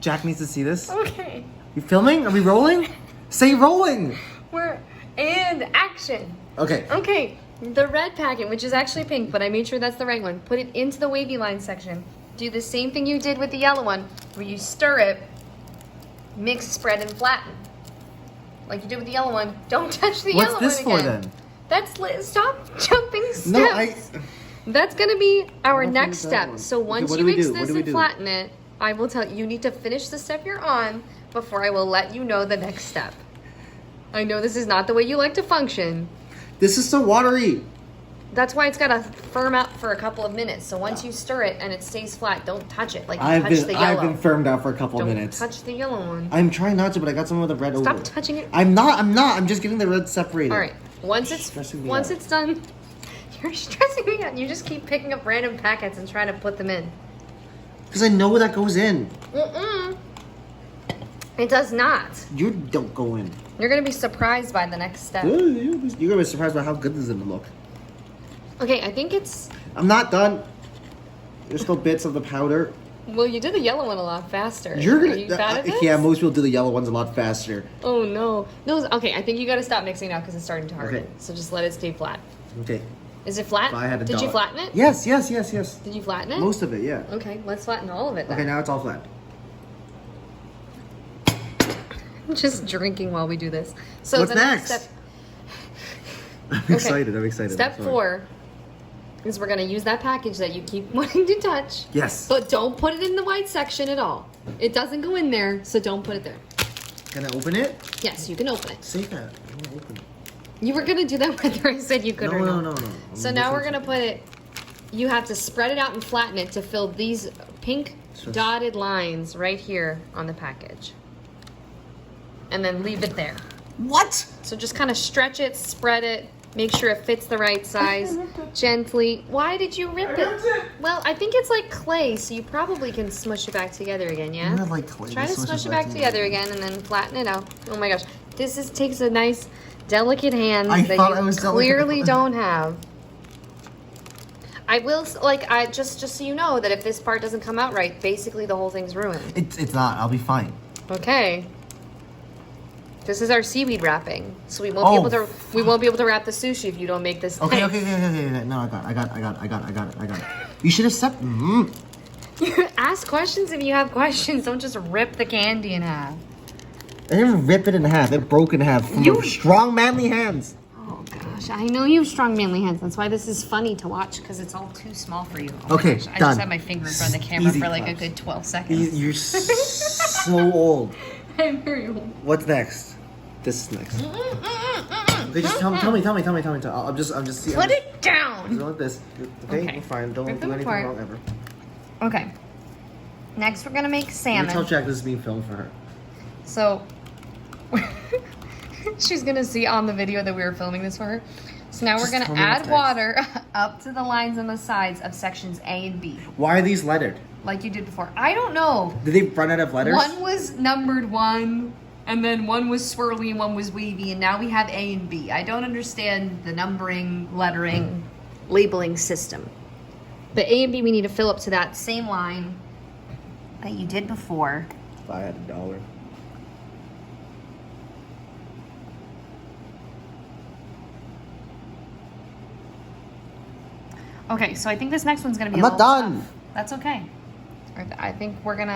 Jack needs to see this. Okay. You filming? Are we rolling? Say rolling. And action. Okay. Okay. The red packet, which is actually pink, but I made sure that's the right one. Put it into the wavy line section. Do the same thing you did with the yellow one, where you stir it, mix, spread, and flatten. Like you did with the yellow one. Don't touch the yellow one again. What's this for then? Stop jumping steps. No, That's gonna be our don't next think that step. one. So once Okay, you what do we mix do? What this do we and do? flatten it, I will tell you, you need to finish the step you're on before I will let you know the next step. I know this is not the way you like to function. This is so watery. That's why it's gotta firm up for a couple of minutes. So once you stir it and it stays flat, don't touch it. Like you touch the yellow. I've been firmed out for a couple of Don't minutes. touch the yellow one. I'm trying not to, but I got some of the red over. Stop touching it. I'm not. I'm just getting the red separated. All right. Once it's done, you're stressing me out. You just keep picking up random packets and trying to put them in. Because I know that goes in. It does not. You don't go in. You're gonna be surprised by the next step. You're gonna be surprised by how good this is gonna look. Okay, I think it's. I'm not done. There's still bits of the powder. Well, you did the yellow one a lot faster. You're gonna. Are you bad at this? Yeah, most people do the yellow ones a lot faster. Oh no. No. Okay, I think you gotta stop mixing now because it's starting to harden. Okay. So just let it stay flat. Okay. Is it flat? If I had a Did you dollar- flatten it? Yes. Did you flatten it? Most of it, yeah. Okay, let's flatten all of it then. Okay, now it's all flat. Just drinking while we do this. So What's the next next? step. I'm excited. I'm excited. Step I'm sorry. 4 is we're gonna use that package that you keep wanting to touch. Yes. But don't put it in the white section at all. It doesn't go in there, so don't put it there. Can I open it? Yes, you can open it. Say that. I want to open it. You were gonna do that whether I said you could or not. No. So now we're gonna put it. You have to spread it out and flatten it to fill these pink dotted lines right here on the package. And then leave it there. What? So just kind of stretch it, spread it, make sure it fits the right size, gently. Why did you rip it? Well, I think it's like clay, so you probably can smush it back together again, yeah? Not like clay. Try to smush it back together again and then flatten it out. Oh my gosh. This takes a nice, delicate hand that you clearly don't have. I will, just so you know that if this part doesn't come out right, basically the whole thing's ruined. It's not. I'll be fine. Okay. This is our seaweed wrapping, so we won't be able to wrap the sushi if you don't make this. Okay. No, I got it. You should have said. You ask questions if you have questions. Don't just rip the candy in half. I didn't rip it in half. It broke in half from your strong, manly hands. Oh gosh, I know you have strong, manly hands. That's why this is funny to watch because it's all too small for you. Oh okay, gosh, I done. just had my finger in front of the camera Easy for like claps. a good 12 seconds. You're so old. I'm very old. What's next? This is next. Okay, just tell me. I'm just. Put it down. Like this. Okay, Okay. we're fine. Don't Rip do them anything apart. wrong ever. Okay. Next, we're gonna make You salmon. tell Jack this is being filmed for her. So she's gonna see on the video that we were filming this for her. So now we're Just gonna tell me add what's water up to the lines on the sides of sections A and B, Why are these lettered? like you did before. I don't know. Did they run out of letters? One was numbered 1, and then one was swirly and one was wavy, and now we have A and B. I don't understand the numbering, lettering, labeling system. The A and B we need to fill up to that same line that you did before. If I had $1. Okay, so I think this next one's gonna be I'm a not little done. tough. That's okay. I think we're gonna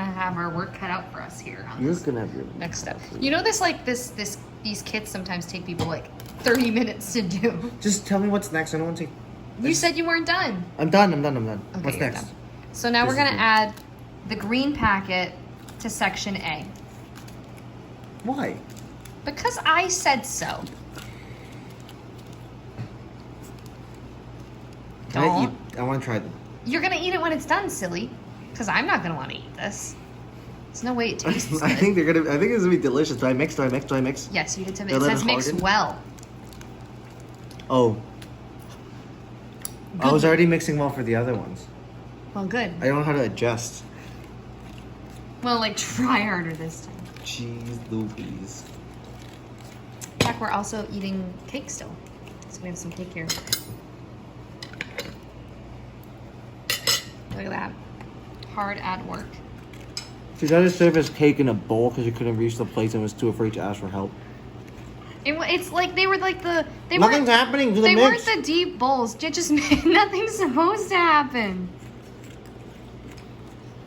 have our work cut out for us here on You're this gonna have your next step. You know these kits sometimes take people like 30 minutes to do. Just tell me what's next. I don't want to take. You said you weren't done. I'm done. Okay, What's you're next? done. So now This we're is gonna good. add the green packet to section A. Why? Because I said so. Can I eat? I want to try them. You're gonna eat it when it's done, silly. Because I'm not gonna want to eat this. There's no way it tastes I good. think they're gonna. I think it's gonna be delicious. Do I mix? Yes, you did tell me. They're It a says little mix hardened? well. Oh. I Good. was already mixing well for the other ones. Well, good. I don't know how to adjust. Well, like, try harder this time. Jeez Louise. Jack, we're also eating cake still. So we have some cake here. Look at that. Hard at work. She tried to serve us cake in a bowl because she couldn't reach the place and was too afraid to ask for help. It's like they were like Nothing's happening to the They mix. weren't the deep bowls. Nothing's supposed to happen.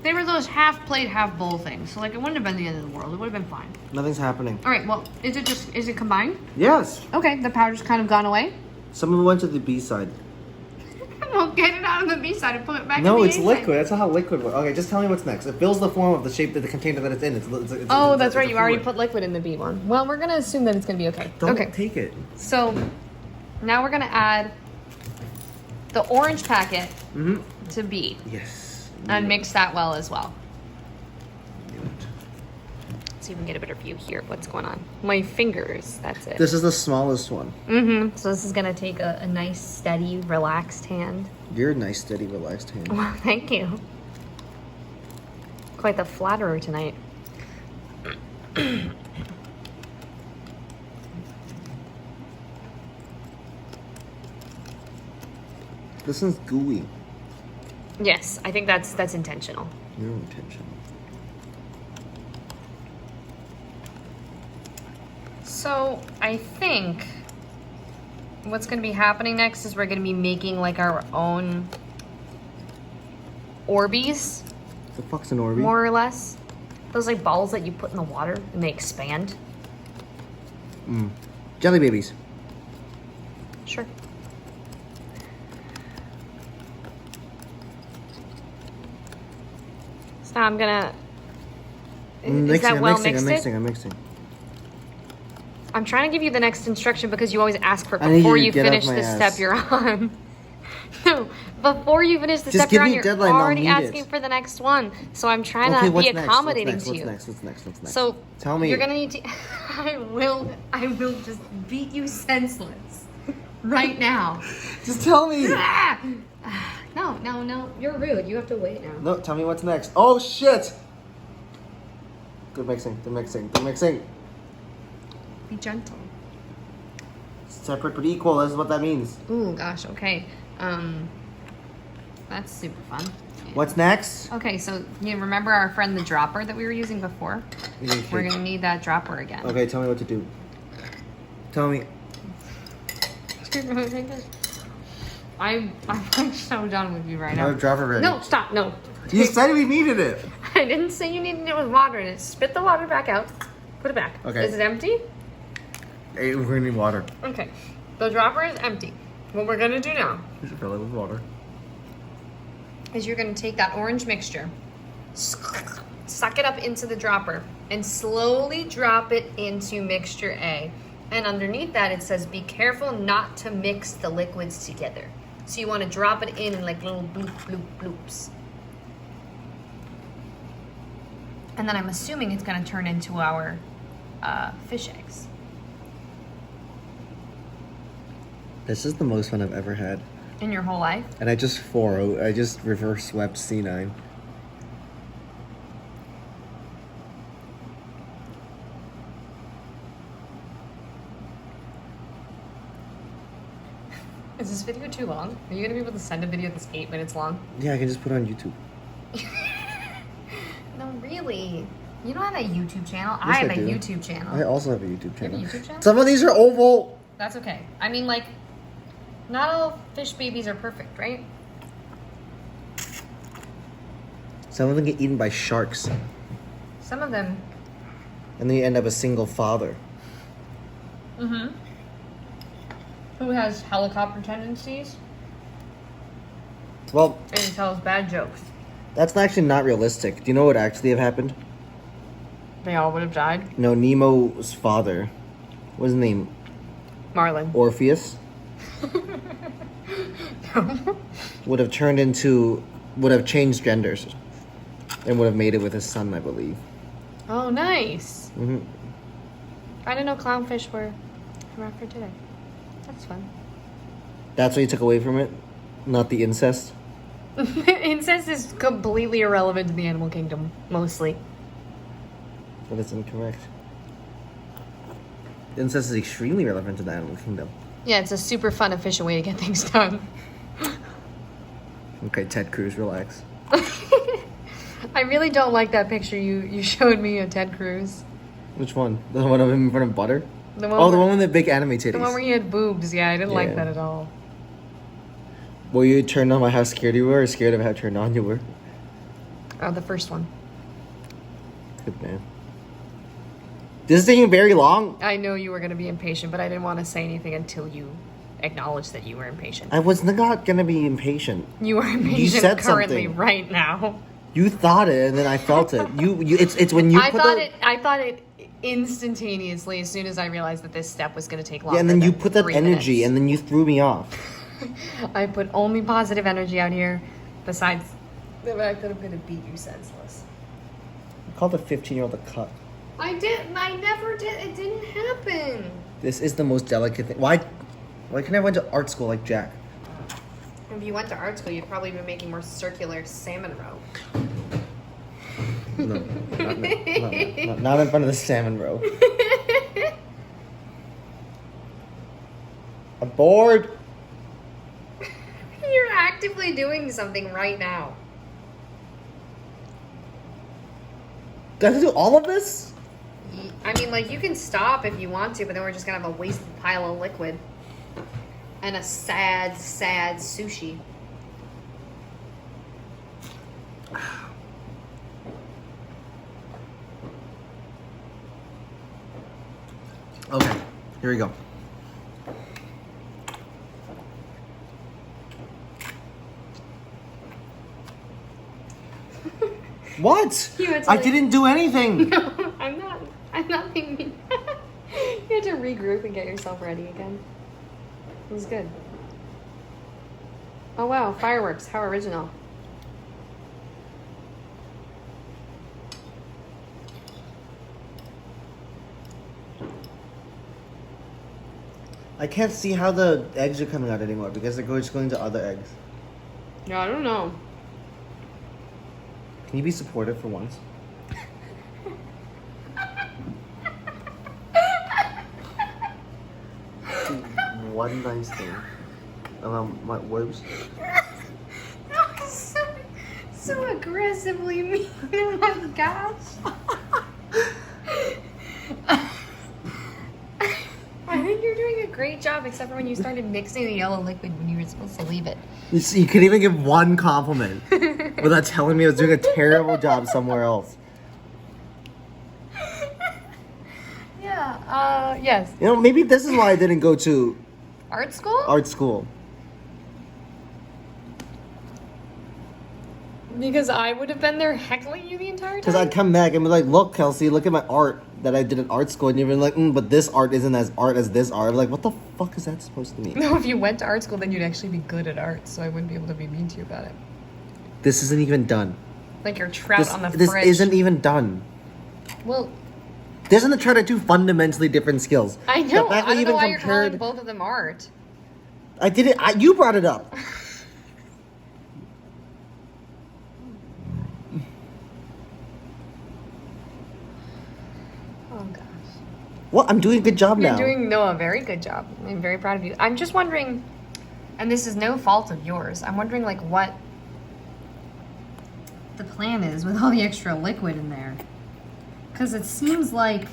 They were those half plate, half bowl things. So like it wouldn't have been the end of the world. It would have been fine. Nothing's happening. All right. Well, is it combined? Yes. Okay. The powder's kind of gone away. Some of it went to the B side. Well, get it out of the B side and put it back. No, in the it's A side. liquid. That's how liquid works. Okay, just tell me what's next. It fills the form of the shape that the container that it's in. Oh, that's right. You already put liquid in the B one. Well, we're gonna assume that it's gonna be okay. Don't okay. take it. So now we're gonna add the orange packet to B. Yes. And mix that well as well. So you can get a better view here of what's going on. My fingers, that's it. This is the smallest one. So this is gonna take a nice, steady, relaxed hand. You're a nice, steady, relaxed hand. Well, thank you. Quite the flatterer tonight. This one's gooey. Yes, I think that's intentional. You're intentional. So I think what's going to be happening next is we're going to be making like our own Orbeez, The fuck's an Orbeez? more or less. Those like balls that you put in the water and they expand. Jelly babies. Sure. So now I'm gonna. Is that well mixed? I'm mixing. I'm trying to give you the next instruction because you always ask for it I need before you to you get finish off my the ass. step you're on. No, before you finish the Just step give you're on, me a you're deadline, I'll already meet asking it. for the next one. So I'm trying Okay, to what's be next? accommodating What's to you. next? What's next? So Tell me. You're gonna need to. I will just beat you senseless right now. Just tell me. No. You're rude. You have to wait now. No, tell me what's next. Oh shit! Good mixing. Be gentle. Separate but equal. That's what that means. Ooh, gosh. Okay. That's super fun. What's next? Okay, so you remember our friend the dropper that we were using before? We're gonna need that dropper again. Okay, tell me what to do. Tell me. I'm like so done with you right I have now. dropper ready. No, stop, no. You said we needed it. I didn't say you needed it with water in it. Spit the water back out. Put it back. Okay. Is it empty? Hey, we're gonna need water. Okay. The dropper is empty. What we're gonna do now We should fill it with water. is you're gonna take that orange mixture, suck it up into the dropper, and slowly drop it into mixture A. And underneath that it says, be careful not to mix the liquids together. So you wanna drop it in like little bloop, bloop, bloops. And then I'm assuming it's gonna turn into our fish eggs. This is the most fun I've ever had. In your whole life? And I just reverse swept C9. Is this video too long? Are you gonna be able to send a video that's 8 minutes long? Yeah, I can just put it on YouTube. No, really. You don't have a YouTube channel. Yes, I have I a do. YouTube channel. I also have a YouTube channel. You have a YouTube channel? Some of these are oval. That's okay. I mean, like, not all fish babies are perfect, right? Some of them get eaten by sharks. Some of them. And then you end up a single father. Mm-hmm. Who has helicopter tendencies Well, and tells bad jokes. that's actually not realistic. Do you know what would actually have happened? They all would have died. No, Nemo's father. What's his name? Marlin. Orpheus. Would have changed genders. And would have made it with his son, I believe. Oh, nice. Mm-hmm. I didn't know clownfish were hermaphrodite. That's fun. That's what you took away from it? Not the incest? Incest is completely irrelevant to the animal kingdom, mostly. But it's incorrect. Incest is extremely relevant to the animal kingdom. Yeah, it's a super fun, efficient way to get things done. Okay, Ted Cruz, relax. I really don't like that picture you showed me of Ted Cruz. Which one? The one of him in front of butter? The one Oh, where, the one with the big anime titties. the one where he had boobs. Yeah, I didn't like Yeah. that at all. Were you turned on by how scared you were or scared of how turned on you were? Oh, the first one. Good man. This is taking very long. I know you were going to be impatient, but I didn't want to say anything until you acknowledged that you were impatient. I was not gonna be impatient. You are impatient said currently something. right now. You thought it, and then I felt it. It's when you I put thought it instantaneously as soon as I realized that this step was going to take longer. yeah, and then you than put that 3 energy, minutes. and then you threw me off. I put only positive energy out here, besides the fact that I'm going to beat you senseless. I called a 15-year-old a cuck. I never did. It didn't happen. This is the most delicate thing. Why couldn't I went to art school like Jack? If you went to art school, you'd probably be making more circular salmon roe. No, not in front of the salmon roe. I'm bored. You're actively doing something right now. Do I have to do all of this? I mean, like, you can stop if you want to, but then we're just gonna have a wasted pile of liquid. And a sad, sad sushi. Okay, here we go. What? You had to, I like- didn't do anything. No, I'm not being mean. You had to regroup and get yourself ready again. It was good. Oh wow, fireworks. How original. I can't see how the eggs are coming out anymore because they're just going to other eggs. No, I don't know. Can you be supportive for once? Do one nice thing. My words. That was so aggressively mean. Oh my gosh. I think you're doing a great job, except for when you started mixing the yellow liquid when you were supposed to leave it. You could even give one compliment without telling me I was doing a terrible job somewhere else. Yeah, yes. You know, maybe this is why I didn't go to Art school? art school. Because I would have been there heckling you the entire time? Because I'd come back and be like, look, Kelsey, look at my art that I did in art school. And you'd be like, but this art isn't as art as this art. I'm like, what the fuck is that supposed to mean? No, if you went to art school, then you'd actually be good at art, so I wouldn't be able to be mean to you about it. This isn't even done. Like your trout on the This fridge. isn't even done. Well, This isn't trying to do fundamentally different skills. I know. The fact I that you don't know even why you're calling compared- both of them art. I did it. You brought it up. Oh gosh. What? I'm doing a good job You're now. doing a very good job. I'm very proud of you. I'm just wondering, and this is no fault of yours. I'm wondering like what the plan is with all the extra liquid in there, because it seems like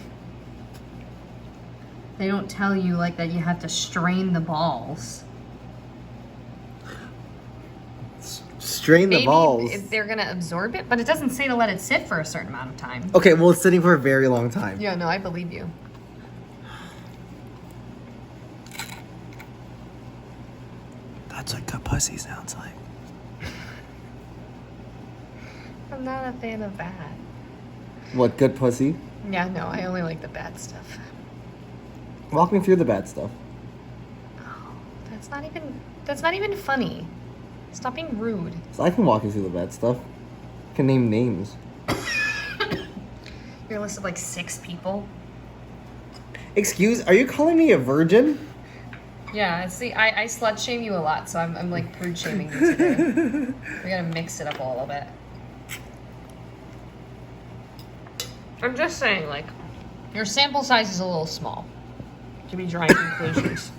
they don't tell you like that you have to strain the balls. Strain the Maybe balls. they're gonna absorb it, but it doesn't say to let it sit for a certain amount of time. Okay, well, it's sitting for a very long time. Yeah, no, I believe you. That's what good pussy sounds like. I'm not a fan of that. What, good pussy? Yeah, no, I only like the bad stuff. Walk me through the bad stuff. Oh, that's not even funny. Stop being rude. So I can walk you through the bad stuff. I can name names. Your list of like 6 people. Excuse, are you calling me a virgin? Yeah, see, I slut shame you a lot, so I'm like prude shaming you today. We gotta mix it up a little bit. I'm just saying, like, your sample size is a little small to be drawing conclusions.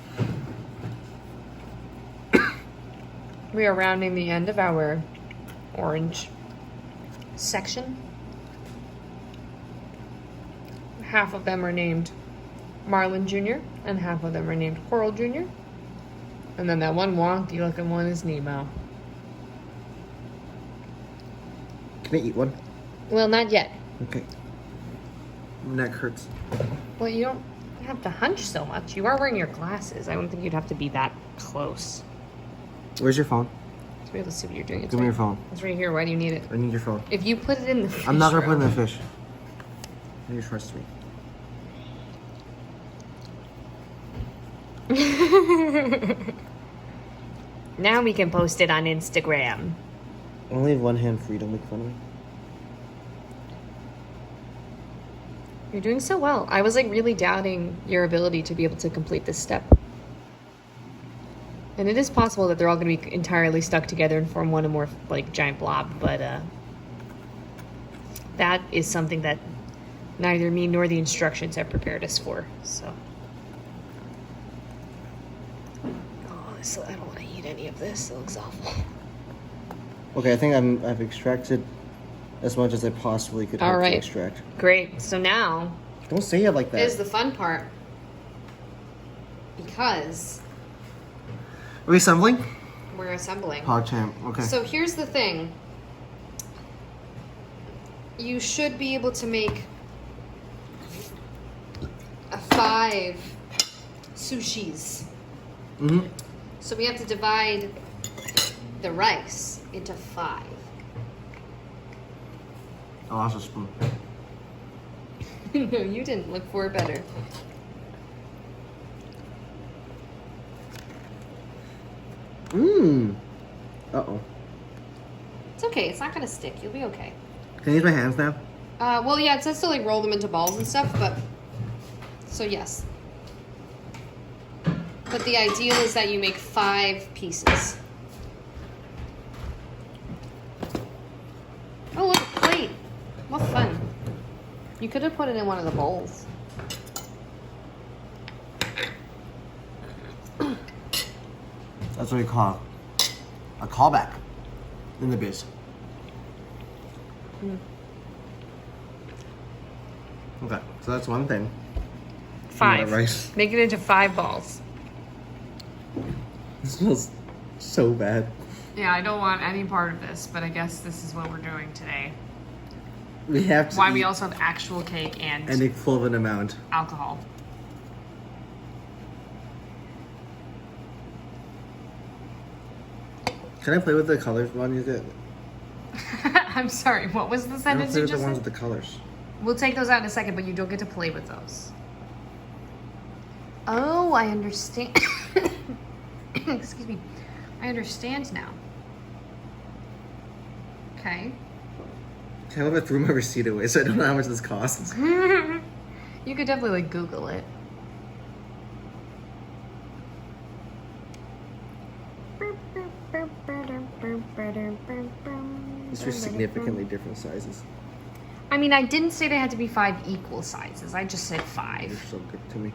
We are rounding the end of our orange section. Half of them are named Marlin Jr. and half of them are named Coral Jr. And then that one wonky looking one is Nemo. Can I eat one? Well, not yet. Okay. My neck hurts. Well, you don't have to hunch so much. You are wearing your glasses. I don't think you'd have to be that close Where's your phone? to be able to see what you're doing. It's Give me your phone. It's right here. Why do you need it? I need your phone. If you put it in the fish I'm not gonna put it in room- the fish. You trust me. Now we can post it on Instagram. I only have one hand free. Don't make fun of me. You're doing so well. I was like really doubting your ability to be able to complete this step. And it is possible that they're all going to be entirely stuck together and form one or more like giant blob, but that is something that neither me nor the instructions have prepared us for. So, so I don't want to eat any of this. It looks awful. Okay, I think I've extracted as much as I possibly could All hope right. to extract. Great. So now Don't say it like that. is the fun part, because Are we assembling? we're assembling. PogChamp. Okay. So here's the thing. You should be able to make 5 sushis. Mm-hmm. So we have to divide the rice into 5. I lost a spoon. No, you didn't. Look for it better. Mmm. Uh-oh. It's okay. It's not gonna stick. You'll be okay. Can I use my hands now? Well, yeah, it says to like roll them into balls and stuff, but so yes. But the ideal is that you make 5 pieces. Oh, look, a plate. What fun. You could have put it in one of the bowls. That's what we call a callback in the biz. Okay, so that's one thing. 5. Rice. Make it into 5 balls. It smells so bad. Yeah, I don't want any part of this, but I guess this is what we're doing today. We have to Why eat we also have actual cake and an equivalent amount. alcohol. Can I play with the colors one you did? I'm sorry, what was the I don't sentence play you with the just ones said? with the colors. We'll take those out in a second, but you don't get to play with those. Oh, I understand. Excuse me. I understand now. Okay. Can I have it threw my receipt away so I don't know how much this costs? You could definitely like Google it. These are significantly different sizes. I mean, I didn't say they had to be 5 equal sizes. I just said 5. They're so good to me.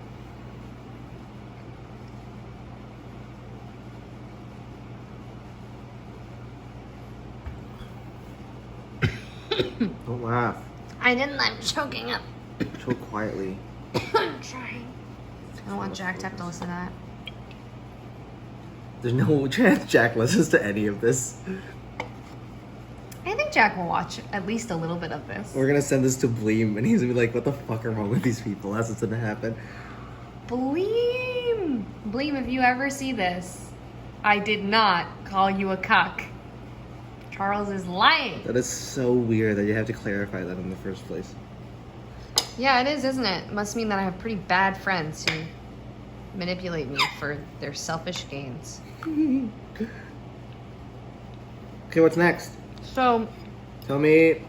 Don't laugh. I didn't. I'm choking up. Choke quietly. I'm trying. I don't want Jack to have to listen to that. There's no chance Jack listens to any of this. I think Jack will watch at least a little bit of this. We're gonna send this to Bleem and he's gonna be like, what the fuck are wrong with these people? That's what's gonna happen. Bleem! Bleem, if you ever see this, I did not call you a cuck. Charles is lying. That is so weird that you have to clarify that in the first place. Yeah, it is, isn't it? Must mean that I have pretty bad friends who manipulate me for their selfish gains. Okay, what's next? So, Tell me.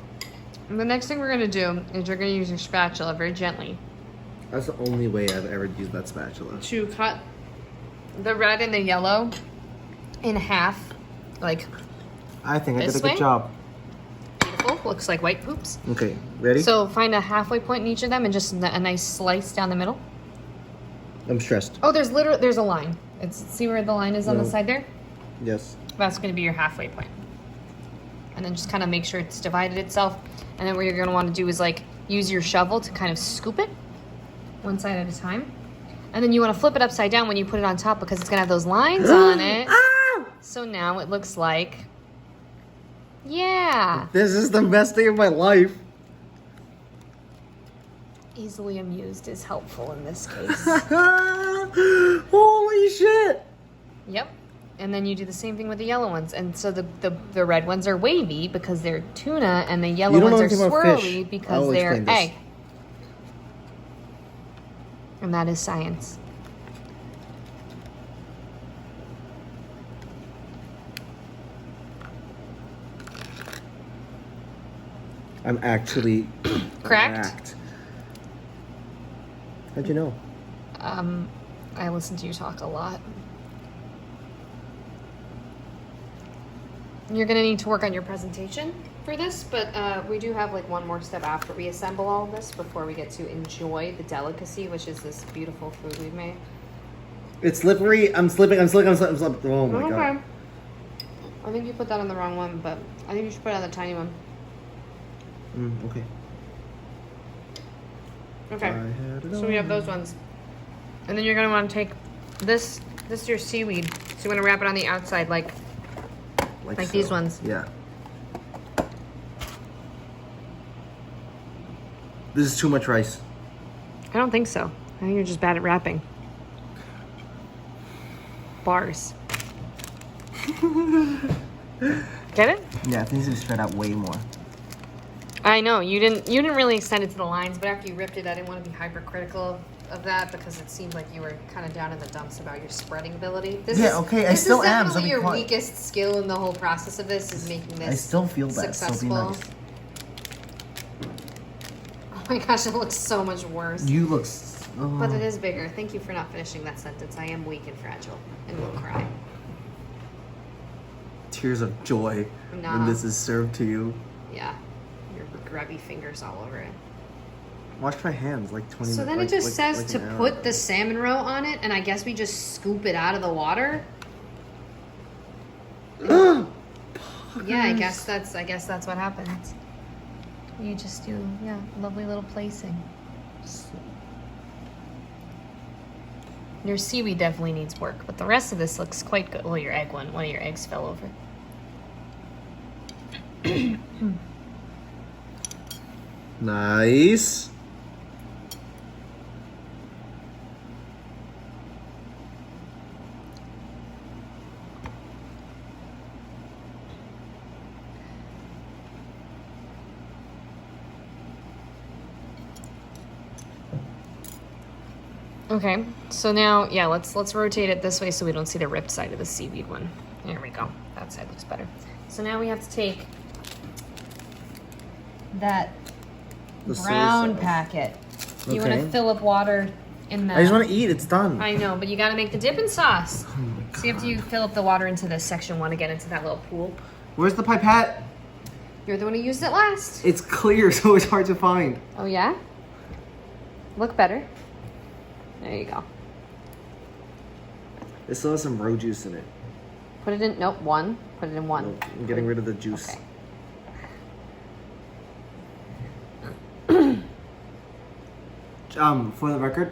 the next thing we're gonna do is you're gonna use your spatula very gently That's the only way I've ever used that spatula. to cut the red and the yellow in half. Like, I think I did This a good way? job. beautiful. Looks like white poops. Okay, ready? So, find a halfway point in each of them and just a nice slice down the middle. I'm stressed. Oh, there's a line. See where the line is on the No. side there? Yes. That's going to be your halfway point. and then just kind of make sure it's divided itself. And then what you're gonna want to do is like use your shovel to kind of scoop it one side at a time. And then you want to flip it upside down when you put it on top because it's gonna have those lines on it. So now it looks like, yeah. This is the best day of my life. Easily amused is helpful in this case. Holy shit. Yep. And then you do the same thing with the yellow ones. And so the red ones are wavy because they're tuna, and the yellow ones are swirly because they're egg. And that is science. I'm actually cracked. How'd you know? I listen to you talk a lot. You're gonna need to work on your presentation for this, but we do have like one more step after we assemble all of this before we get to enjoy the delicacy, which is this beautiful food we've made. It's slippery. I'm slipping. Oh my god. I think you put that on the wrong one, but I think you should put it on the tiny one. Okay. Okay. So we have those ones. And then you're gonna want to take this is your seaweed. So you want to wrap it on the outside like so. These ones. Yeah. This is too much rice. I don't think so. I think you're just bad at wrapping. Bars. Get it? Yeah, it needs to be spread out way more. I know you didn't really extend it to the lines, but after you ripped it, I didn't want to be hypercritical of that because it seemed like you were kind of down in the dumps about your spreading ability. I still am. This is definitely your weakest skill in the whole process of this is making this. I still feel bad. Successful. So be nice. Oh my gosh, it looks so much worse. You look. But it is bigger. Thank you for not finishing that sentence. I am weak and fragile, and will cry. Tears of joy when this is served to you. Yeah. Grubby fingers all over it. Wash my hands like 20 minutes. So then it just says to put the salmon roe on it, and I guess we just scoop it out of the water. Yeah, I guess that's what happens. You just do lovely little placing. Your seaweed definitely needs work, but the rest of this looks quite good. Well, one of your eggs fell over. Nice. Okay, so now, let's rotate it this way so we don't see the ripped side of the seaweed one. There we go. That side looks better. So now we have to take that brown packet. You want to fill up water in the... I just want to eat. It's done. I know, but you got to make the dipping sauce. Oh so you fill up the water into this section one again, into that little pool. Where's the pipette? You're the one who used it last. It's clear, so it's hard to find. Oh, yeah? Look better. There you go. It still has some roe juice in it. Put it in, nope, one. Put it in one. Nope, I'm getting rid of the juice. Okay. For the record,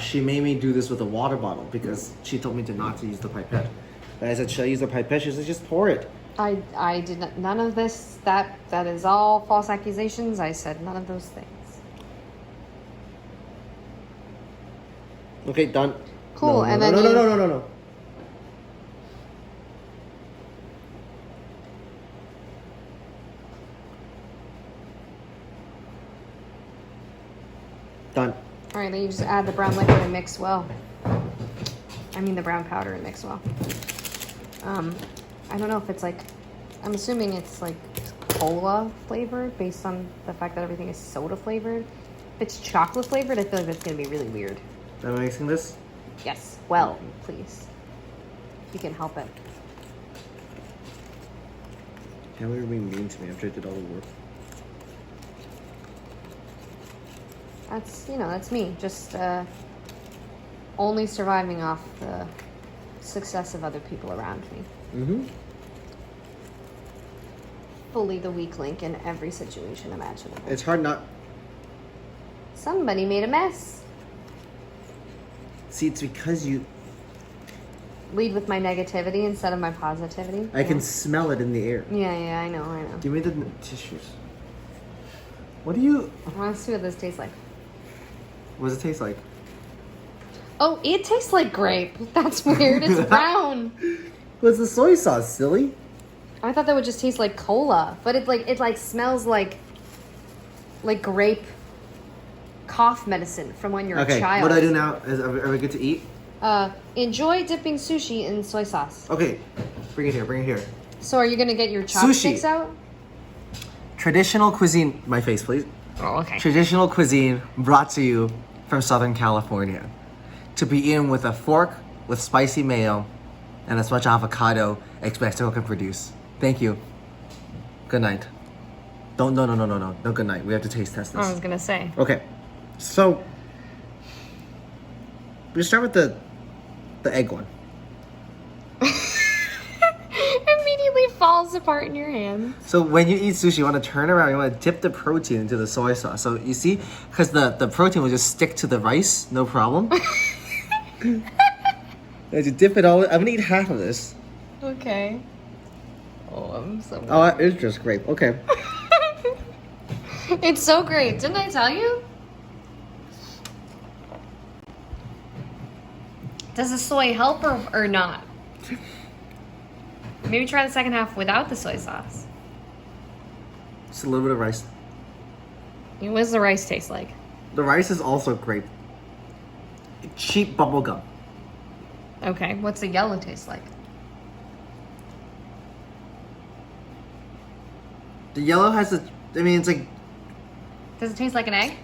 she made me do this with a water bottle because she told me not to use the pipette. And I said, should I use the pipette? She said, just pour it. I did not, none of this, that is all false accusations. I said none of those things. Okay, done. Cool, no. No. Done. All right, then you just add the brown liquid and mix well. I mean the brown powder and mix well. I don't know if it's like, I'm assuming it's like cola flavored based on the fact that everything is soda flavored. If it's chocolate flavored, I feel like that's gonna be really weird. Am I mixing this? Yes, well, please. If you can help it. Can't we be mean to me after I did all the work? That's me. Just only surviving off the success of other people around me. Mm-hmm. fully the weak link in every situation imaginable. It's hard not. Somebody made a mess. See, it's because you. Lead with my negativity instead of my positivity. I can smell it in the air. Yeah, I know. Give me the tissues. What do you. I want to see what this tastes like. What does it taste like? Oh, it tastes like grape. That's weird. It's brown. What's the soy sauce, silly? I thought that would just taste like cola, but it smells like grape cough medicine from when you're a child. What do I do now? Are we good to eat? Enjoy dipping sushi in soy sauce. Okay, bring it here. So are you gonna get your chopsticks out? Traditional cuisine. My face, please. Oh, okay. Traditional cuisine brought to you from Southern California. To be eaten with a fork, with spicy mayo, and as much avocado as Mexico can produce. Thank you. Good night. No, good night. We have to taste test this. I was gonna say. Okay, so we start with the egg one. Immediately falls apart in your hand. So when you eat sushi, you want to turn around, you want to dip the protein into the soy sauce. So you see, because the protein will just stick to the rice, no problem. As you dip it all, I'm gonna eat half of this. Okay. Oh, I'm so. Oh, it's just grape. Okay. It's so great. Didn't I tell you? Does the soy help or not? Maybe try the second half without the soy sauce. Just a little bit of rice. What does the rice taste like? The rice is also grape. Cheap bubble gum. Okay, what's the yellow taste like? The yellow has a. I mean, it's like. Does it taste like an egg?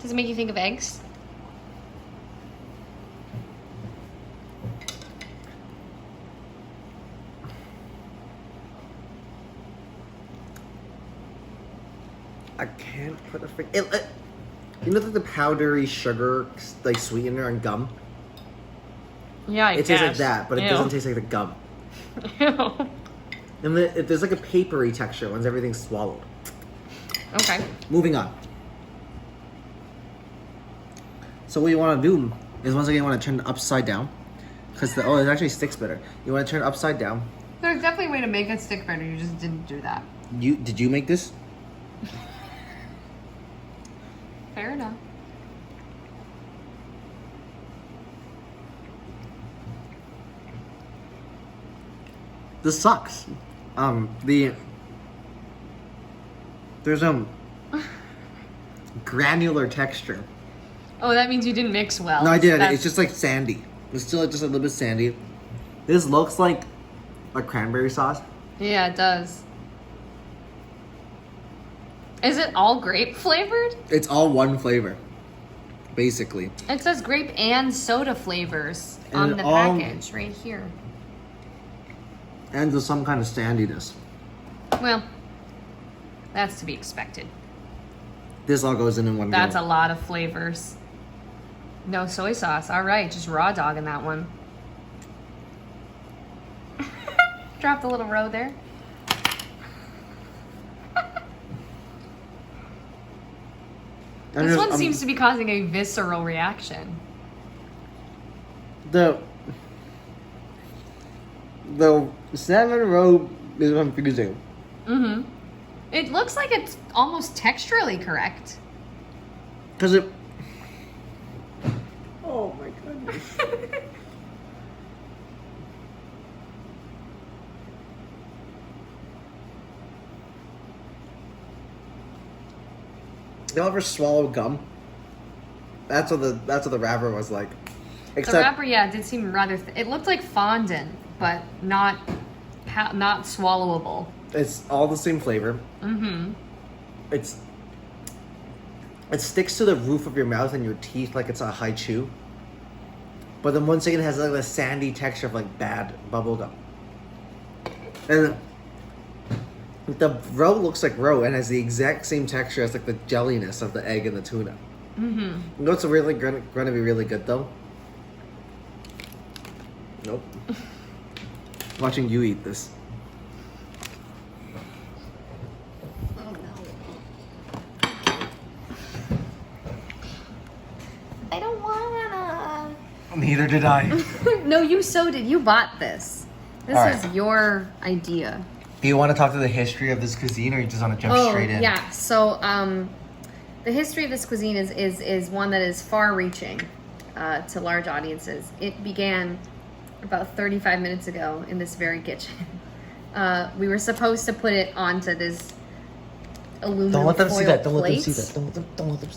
Does it make you think of eggs? I can't put a finger. You know the powdery sugar, like sweetener and gum? Yeah, It tastes like that, but it doesn't taste like the gum. Ew. And there's like a papery texture once everything's swallowed. Okay. Moving on. So what you want to do is once again you want to turn it upside down. Because it actually sticks better. You want to turn it upside down. There's definitely a way to make it stick better. You just didn't do that. Did you make this? Fair enough. This sucks. There's granular texture. Oh, that means you didn't mix well. No, I did. It's just like sandy. It's still just a little bit sandy. This looks like a cranberry sauce. Yeah, it does. Is it all grape flavored? It's all one flavor, basically. It says grape and soda flavors And on the all- package right here. And there's some kind of sandiness. Well, that's to be expected. This all goes in one go. That's a lot of flavors. No soy sauce. All right, just raw dog in that one. Dropped a little row there. This one seems to be causing a visceral reaction. The salmon roe is confusing. Mm-hmm. It looks like it's almost texturally correct. Because it... Oh my goodness. Y'all ever swallow gum? That's what the wrapper was like. The wrapper, yeah, did seem rather... it looked like fondant, but not swallowable. It's all the same flavor. Mm-hmm. It sticks to the roof of your mouth and your teeth like it's a high chew. But then once again, it has like a sandy texture of like bad bubble gum. And the roe looks like roe and has the exact same texture as like the jelliness of the egg and the tuna. Mm-hmm. You know what's really going to be really good though? Nope. Watching you eat this. Neither did I. No, you so did. You bought this. This All is right. your idea. Do you want to talk to the history of this cuisine, or you just want to jump straight in? Yeah. So, the history of this cuisine is one that is far-reaching to large audiences. It began about 35 minutes ago in this very kitchen. We were supposed to put it onto this aluminum Don't let them see foil that. Don't let them plates. see that. Don't let them.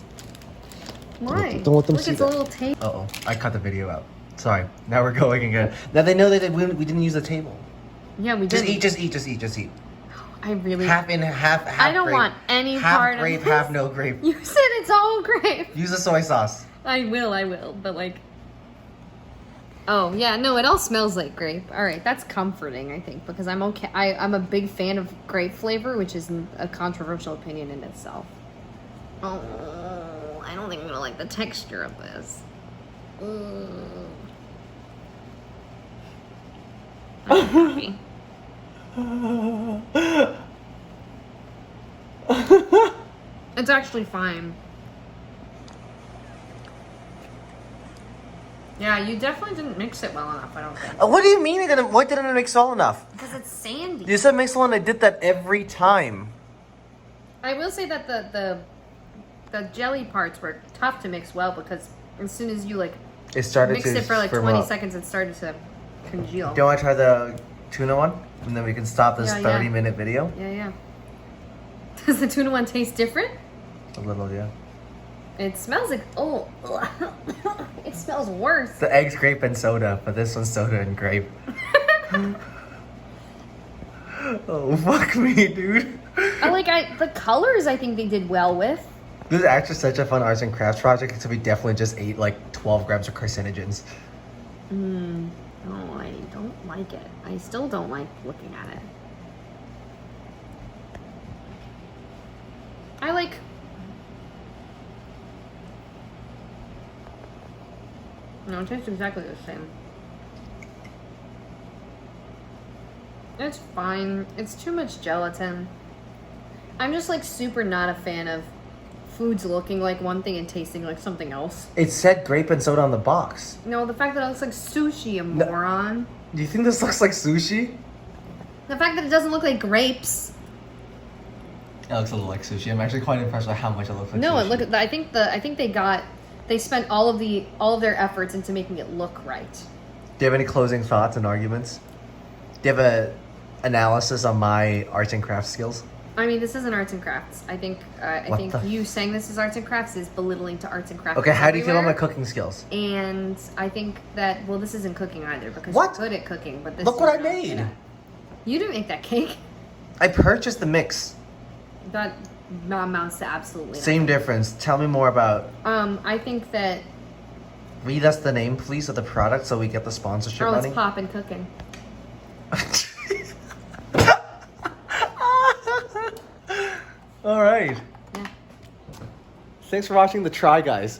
Why? Don't let them Look, see it's that. a little tape. Uh-oh. I cut the video out. Sorry. Now we're going again. Now they know that we didn't use the table. Yeah, we Just did. eat. Just eat. I really. Half I don't grape. want any half part grape, of this. half no grape. You said it's all grape. Use the soy sauce. I will, but like. Oh yeah, no, it all smells like grape. All right, that's comforting, I think, because I'm okay. I'm a big fan of grape flavor, which is a controversial opinion in itself. Oh, I don't think I'm gonna like the texture of this. I'm happy. It's actually fine. Yeah, you definitely didn't mix it well enough, I don't think. What do you mean it didn't? Why didn't it mix well enough? Because it's sandy. You said mix well, and I did that every time. I will say that the jelly parts were tough to mix well because as soon as you like It started mixed to it for like firm 20 up. seconds, it started to congeal. Do you want to try the tuna one? And then we can stop this Yeah, yeah. 30-minute video. Yeah. Does the tuna one taste different? A little, yeah. It smells like it smells worse. The egg's grape and soda, but this one's soda and grape. Oh, fuck me, dude. The colors I think they did well with. This is actually such a fun arts and crafts project, except we definitely just ate like 12 grams of carcinogens. Oh, I don't like it. I still don't like looking at it. I like... No, it tastes exactly the same. It's fine. It's too much gelatin. I'm just like super not a fan of foods looking like one thing and tasting like something else. It said grape and soda on the box. No, the fact that it looks like sushi, you No. moron. Do you think this looks like sushi? The fact that it doesn't look like grapes. It looks a little like sushi. I'm actually quite impressed by how much it looks like No, sushi. look at I think they spent all of their efforts into making it look right. Do you have any closing thoughts and arguments? Do you have a analysis on my arts and crafts skills? I mean, this isn't arts and crafts. I think What the- you saying this is arts and crafts is belittling to arts and crafts. Okay, how do you feel about my everywhere. cooking skills? And I think that this isn't cooking either because What? you're good at cooking. But this Look what is I not. made. Yeah. You didn't make that cake. I purchased the mix. That amounts to absolutely Same nothing. difference. Tell me more about... I think that Read us the name, please, of the product so we get the sponsorship it's money. pop and cooking. All right. Yeah. Thanks for watching the Try Guys.